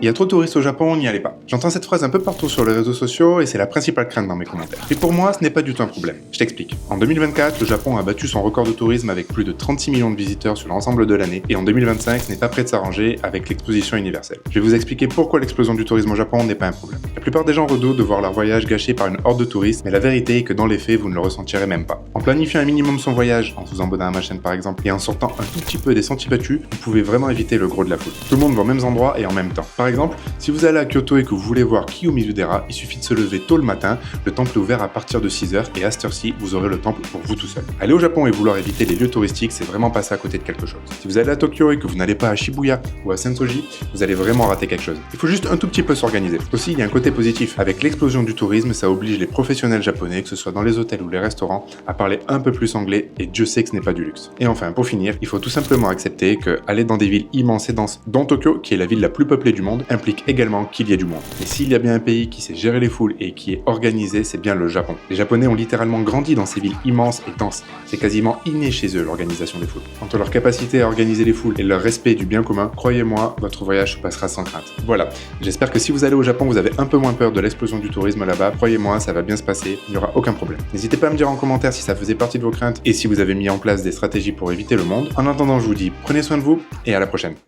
il y a trop de touristes au Japon, n'y allez pas. J'entends cette phrase un peu partout sur les réseaux sociaux et c'est la principale crainte dans mes commentaires. Et pour moi, ce n'est pas du tout un problème. Je t'explique. En 2024, le Japon a battu son record de tourisme avec plus de 36 millions de visiteurs sur l'ensemble de l'année, et en 2025, ce n'est pas prêt de s'arranger avec l'exposition universelle. Je vais vous expliquer pourquoi l'explosion du tourisme au Japon n'est pas un problème. La plupart des gens redoutent de voir leur voyage gâché par une horde de touristes, mais la vérité est que dans les faits, vous ne le ressentirez même pas. En planifiant un minimum son voyage, en faisant bonne à ma chaîne par exemple, et en sortant un tout petit peu des sentiers battus, vous pouvez vraiment éviter le gros de la foule. Tout le monde va aux mêmes endroits et en même temps. Par exemple, si vous allez à Kyoto et que vous voulez voir Kiyomizu-dera, il suffit de se lever tôt le matin, le temple est ouvert à partir de 6h et à cette heure-ci, vous aurez le temple pour vous tout seul. Aller au Japon et vouloir éviter les lieux touristiques, c'est vraiment passer à côté de quelque chose. Si vous allez à Tokyo et que vous n'allez pas à Shibuya ou à Sensoji, vous allez vraiment rater quelque chose. Il faut juste un tout petit peu s'organiser. Aussi, il y a un côté positif. Avec l'explosion du tourisme, ça oblige les professionnels japonais, que ce soit dans les hôtels ou les restaurants, à parler un peu plus anglais, et Dieu sait que ce n'est pas du luxe. Et enfin, pour finir, il faut tout simplement accepter que aller dans des villes immenses et denses, dont Tokyo, qui est la ville la plus peuplée du monde, implique également qu'il y ait du monde. Et s'il y a bien un pays qui sait gérer les foules et qui est organisé, c'est bien le Japon. Les Japonais ont littéralement grandi dans ces villes immenses et denses. C'est quasiment inné chez eux l'organisation des foules. Entre leur capacité à organiser les foules et leur respect du bien commun, croyez-moi, votre voyage se passera sans crainte. Voilà, j'espère que si vous allez au Japon, vous avez un peu moins peur de l'explosion du tourisme là-bas. Croyez-moi, ça va bien se passer, il n'y aura aucun problème. N'hésitez pas à me dire en commentaire si ça faisait partie de vos craintes et si vous avez mis en place des stratégies pour éviter le monde. En attendant, je vous dis, prenez soin de vous et à la prochaine.